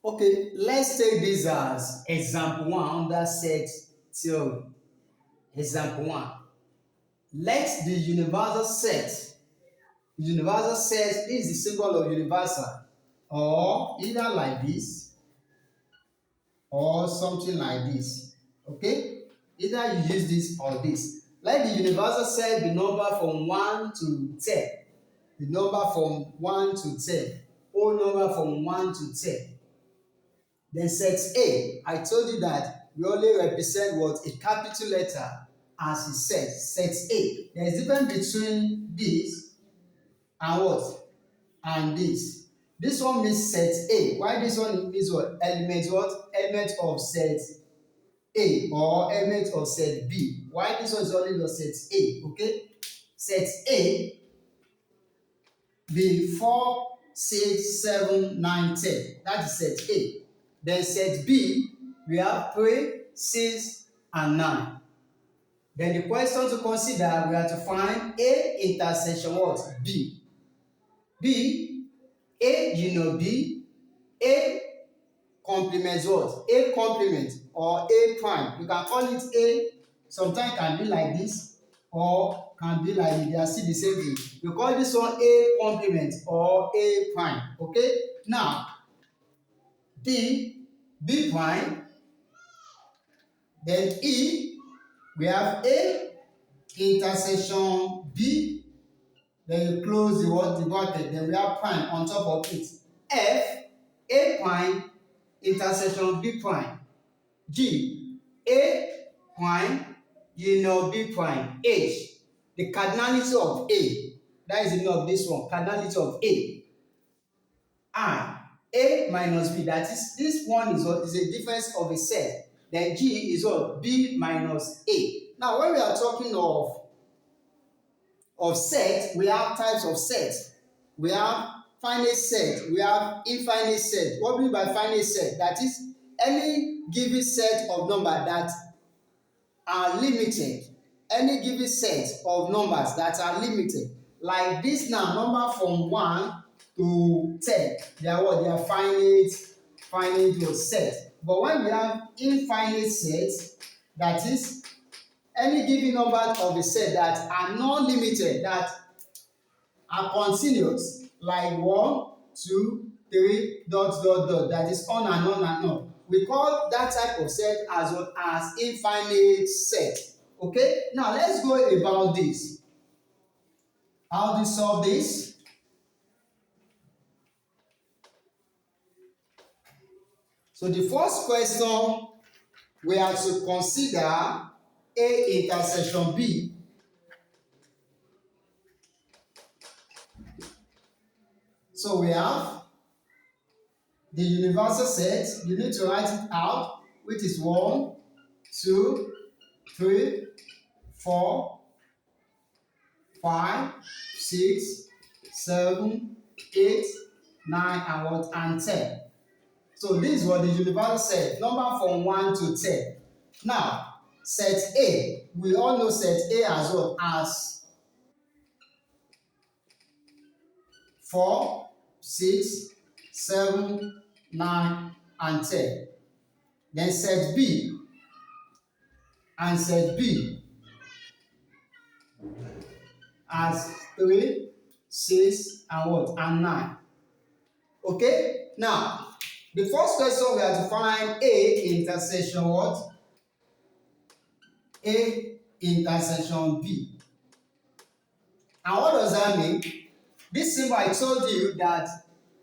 Okay, let's take this as example one under set theory. Example one. Let the universal set is the symbol of universal, or either like this or something like this. Okay? Either you use this or this. Let the universal set be number from 1 to 10. The number from 1 to 10. Whole number from 1 to 10. Then set A, I told you that we only represent what? A capital letter as a set. Set A. There is difference between this and what? And this. This one means set A. Why this one means what? Element what? Element of set A or element of set B. Why this one is only the set A? Okay? Set A be 4, 6, 7, 9, 10. That is set A. Then set B, we have 3, 6, and 9. Then the question to consider, we have to find A intersection what? B. B, A union B, A complements what? A complement or A prime. You can call it A, sometimes it can be like this, or can be like this. They are still the same thing. We call this one A complement or A prime. Okay? Now, B prime, then E, we have A intersection B, then you close the what? The bracket, then we have prime on top of it. F, A prime intersection B prime. G, A prime union B prime. H, the cardinality of A. That is the name of this one, cardinality of A. I, A minus B, that is, this one is what? Is a difference of a set. Then G is what? B minus A. Now, when we are talking of set, we have types of set. We have finite set, we have infinite set. What do we mean by finite set? That is, any given set of numbers that are limited. Any given set of numbers that are limited. Like this now, number from 1 to 10. They are what? They are finite set. But when we have infinite sets, that is, any given number of a set that are non-limited, that are continuous, like 1, 2, 3, dot, dot, dot, that is on and on and on. We call that type of set as well as infinite set. Okay? Now let's go about this. How do you solve this? So the first question, we have to consider A intersection B. So we have the universal set. You need to write it out, which is 1, 2, 3, 4, 5, 6, 7, 8, 9, and what? And 10. So this was the universal set, number from 1 to 10. Now, set A, we all know set A as well as 4, 6, 7, 9, and 10. Then set B, and set B as 3, 6, and what? And 9. Okay? Now, the first question we have to find A intersection what? A intersection B. And what does that mean? This symbol, I told you that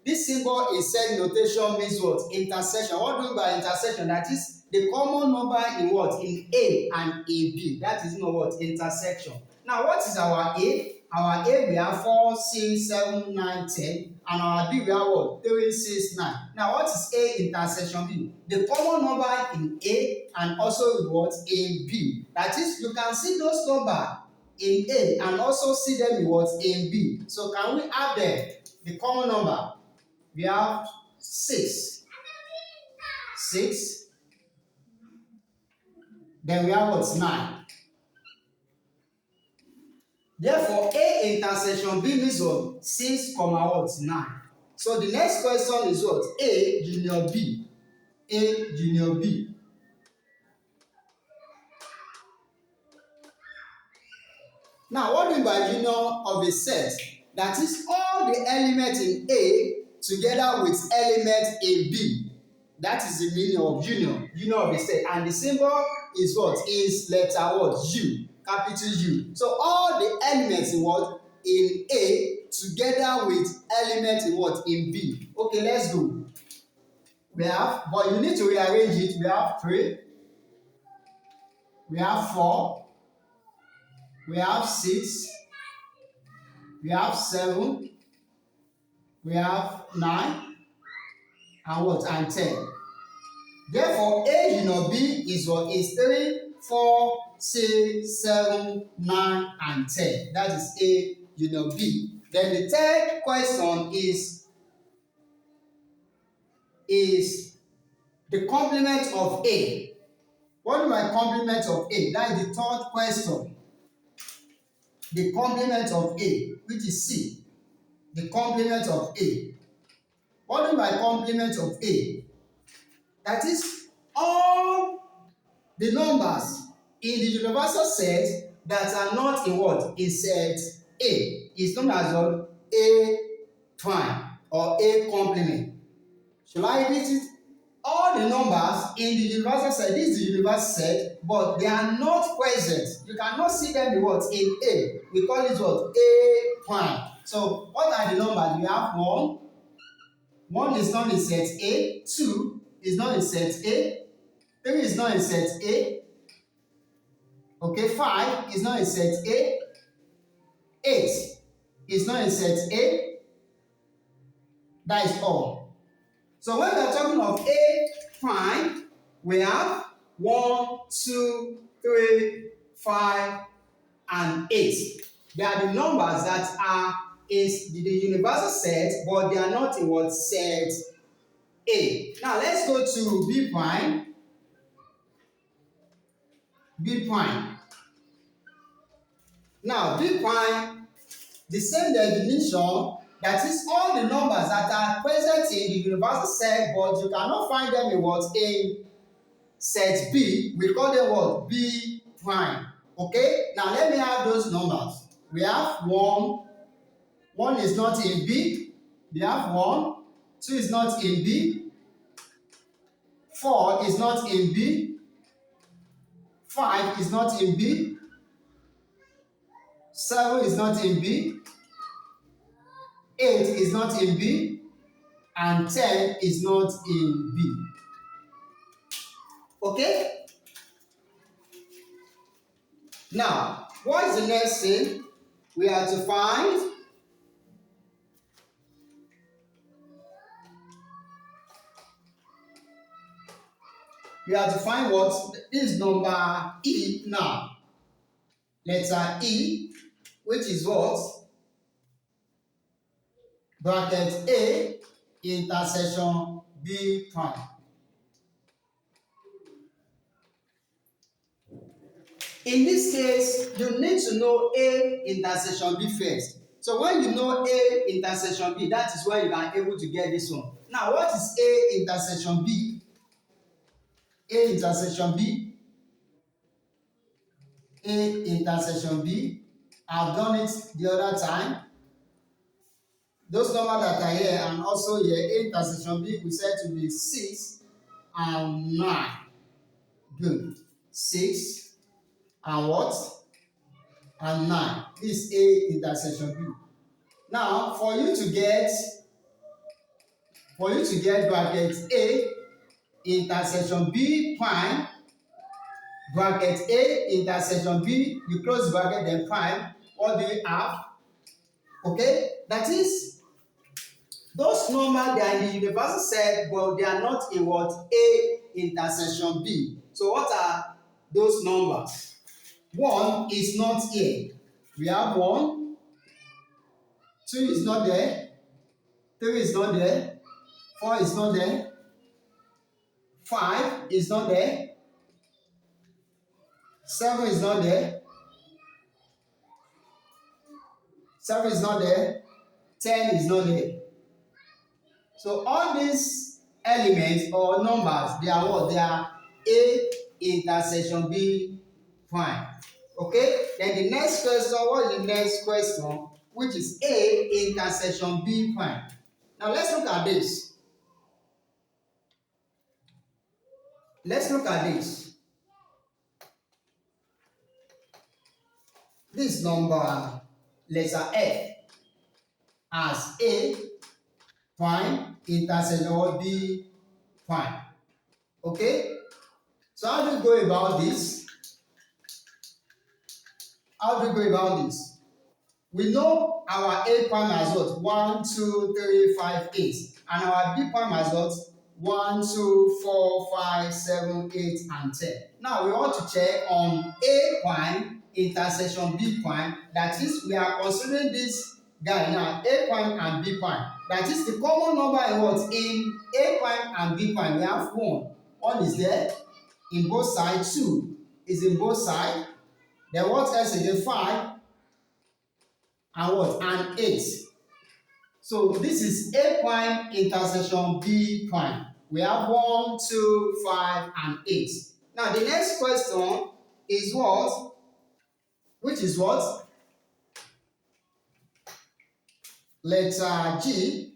this symbol in set notation means what? Intersection. What do we mean by intersection? That is the common number in what? In A and a B. That is not what? Intersection. Now, what is our A? Our A, we have 4, 6, 7, 9, 10. And our B, we have what? 3, 6, 9. Now, what is A intersection B? The common number in A and also what? In B. That is, you can see those numbers in A and also see them in what? In B. So, can we add them? The common number, we have 6. 6. Then we have what? 9. Therefore, A intersection B means what? 6, what? 9. So the next question is what? A junior B. A junior B. Now, what do you mean by junior of a set? That is all the elements in A together with elements in B. That is the meaning of junior, junior of a set. And the symbol is what? Is letter what? U, capital U. So all the elements in what? In A together with elements in what? In B. Okay, let's go. We have, but you need to rearrange it. We have 3, we have 4, we have 6, we have 7, we have 9, and what? And 10. Therefore, A junior B is what? Is 3, 4, 6, 7, 9, and 10. That is A junior B. Then the third question is the complement of A. What is my complement of A? That is the third question. The complement of A, which is C. The complement of A. What is my complement of A? That is all the numbers in the universal set that are not in what? In set A. Is known as what? A prime or A complement. Shall I repeat it? All the numbers in the universal set, this is the universal set, but they are not present. You cannot see them in what? In A. We call it what? A prime. So what are the numbers? We have 1. 1 is not in set A. 2 is not in set A. 3 is not in set A. Okay, 5 is not in set A. 8 is not in set A. That is all. So when we are talking of A prime, we have 1, 2, 3, 5, and 8. They are the numbers that are in the universal set, but they are not in what? Set A. Now let's go to B prime. B prime. Now B prime, the same definition. That is all the numbers that are present in the universal set, but you cannot find them in what? In set B. We call them what? B prime. Okay? Now let me have those numbers. We have 1. 1 is not in B. We have 1. 2 is not in B. 4 is not in B. 5 is not in B. 7 is not in B. 8 is not in B. And 10 is not in B. Okay? Now, what is the next thing? We have to find what? This number E now. Letter E, which is what? Bracket A intersection B prime. In this case, you need to know A intersection B first. So when you know A intersection B, that is where you are able to get this one. Now, what is A intersection B? A intersection B. A intersection B. I've done it the other time. Those numbers that are here and also here, A intersection B, we said to be 6 and 9. Good. 6 and what? And 9. This is A intersection B. Now, for you to get bracket A intersection B prime, bracket A intersection B, you close the bracket then prime, what do you have? Okay, that is those numbers, they are in the universal set, but they are not in what? A intersection B. So what are those numbers? 1 is not here. We have 1. 2 is not there. 3 is not there. 4 is not there. 5 is not there. 7 is not there. 7 is not there. 10 is not there. So all these elements or numbers, they are what? They are A intersection B prime. Okay? Then the next question, what is the next question? Which is A intersection B prime. Now let's look at this. Let's look at this. This number, letter F, as A prime intersection B prime. Okay? So how do we go about this? How do we go about this? We know our A prime as what? 1, 2, 3, 5, 8. And our B prime as what? 1, 2, 4, 5, 7, 8, and 10. Now we want to check on A prime intersection B prime. That is, we are considering this guy now, A prime and B prime. That is the common number in what? In A prime and B prime, we have 1. 1 is there in both sides, 2 is in both sides. Then what else is there? 5 and what? And 8. So this is A prime intersection B prime. We have 1, 2, 5, and 8. Now the next question is what? Which is what? Letter G,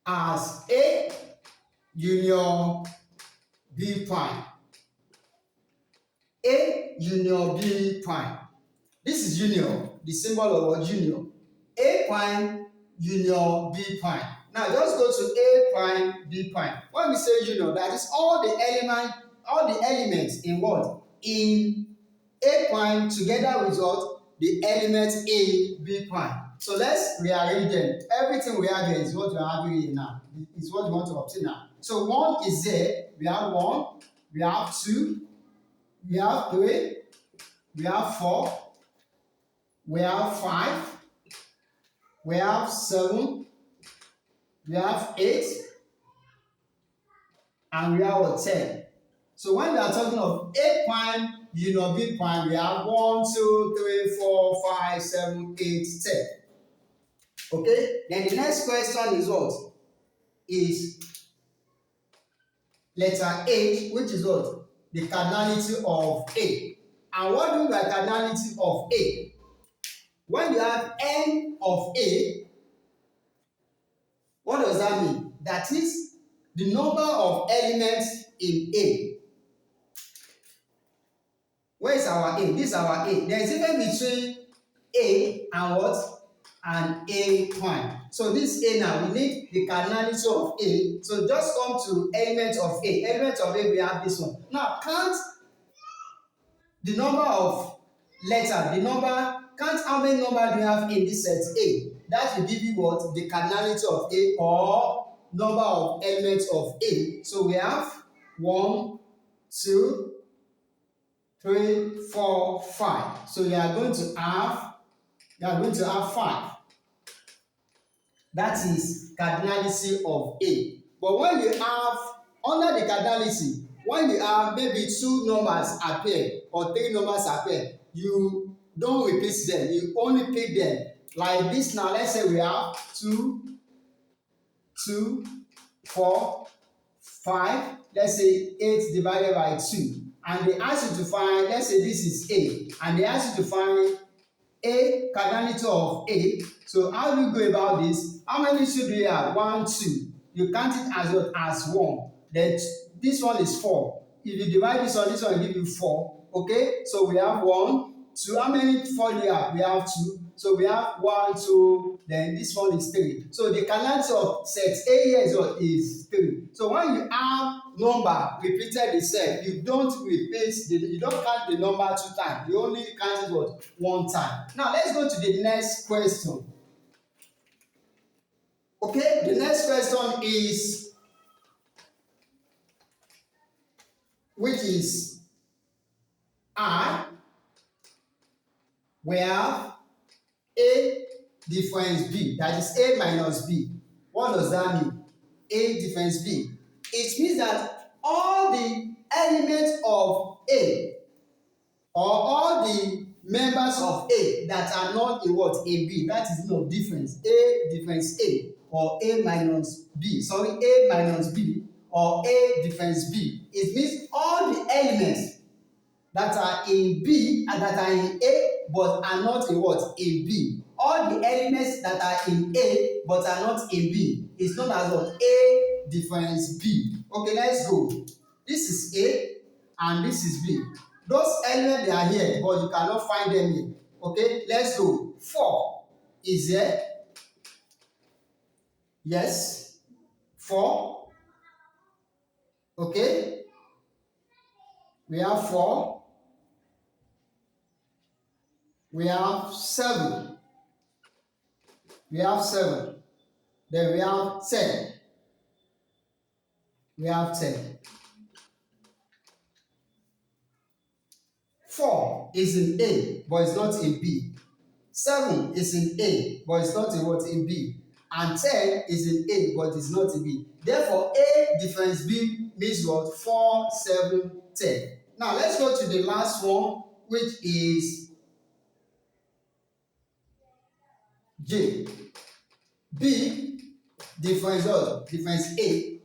as A union B prime. A union B prime. This is union, the symbol of what? Union. A prime union B prime. Now just go to A prime B prime. When we say union, that is all the elements in what? In A prime together with what? The elements A, B prime. So let's rearrange them. Everything we have here is what we are having here now. It's what we want to obtain now. So 1 is there. We have 1. We have 2. We have 3. We have 4. We have 5. We have 7. We have 8. And we have 10. So when we are talking of A prime union B prime, we have 1, 2, 3, 4, 5, 7, 8, 10. Okay? Then the next question is what? Is letter H, which is what? The cardinality of A. And what do we mean by cardinality of A? When you have n of A, what does that mean? That is the number of elements in A. Where is our A? This is our A. There is a difference between A and what? And A prime. So this A now, we need the cardinality of A. So just come to element of A. Element of A, we have this one. Now count the number of letters, count how many numbers we have in this set A. That will give you what? The cardinality of A, or number of elements of A. So we have 1, 2, 3, 4, 5. So you are going to have 5. That is cardinality of A. But when you have under the cardinality, when you have maybe 2 numbers appear or 3 numbers appear, you don't repeat them. You only pick them. Like this now, let's say we have 2, 2, 4, 5. Let's say 8 divided by 2. And they ask you to find, let's say this is A, and they ask you to find A cardinality of A. So how do you go about this? How many 2 do you have? 1, 2. You count it as what? As 1. Then this one is 4. If you divide this one will give you 4. Okay? So we have 1, 2. How many 4 do you have? We have 2. So we have 1, 2, then this one is 3. So the cardinality of set A here is what? Is 3. So when you have number repeated itself, you don't count the number 2 times. You only count it what? 1 time. Now let's go to the next question. Okay, the next question is, which is I, we have A difference B, that is A minus B. What does that mean? A difference B. It means that all the elements of A, or all the members of A that are not in what? In B. That is no difference. A difference A or A minus B. Sorry, A minus B or A difference B. It means all the elements that are in B and that are in A but are not in what? In B. All the elements that are in A but are not in B is known as what? A difference B. Okay, let's go. This is A and this is B. Those elements they are here but you cannot find them here. Okay, let's go. 4 is here. Yes. 4. Okay. We have 4. We have 7. We have 7. Then we have 10. We have 10. 4 is in A, but it's not in B. 7 is in A, but it's not in what? In B. And 10 is in A, but it's not in B. Therefore, A difference B means what? 4, 7, 10. Now, let's go to the last one, which is J. B difference what? Difference A.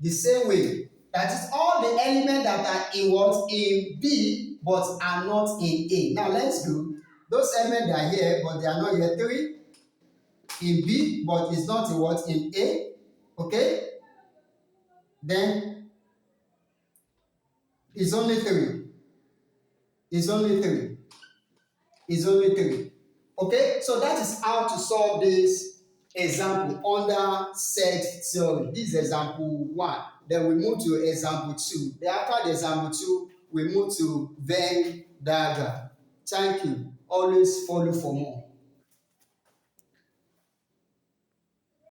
The same way. That is all the elements that are in what? In B, but are not in A. Now, let's go. Those elements are here, but they are not here. 3 in B, but it's not in what? In A. Okay? Then it's only 3. It's only 3. It's only 3. Okay? So that is how to solve this example under set theory. This is example 1. Then we move to example 2. Then after the example 2, we move to Venn diagram. Thank you. Always follow for more.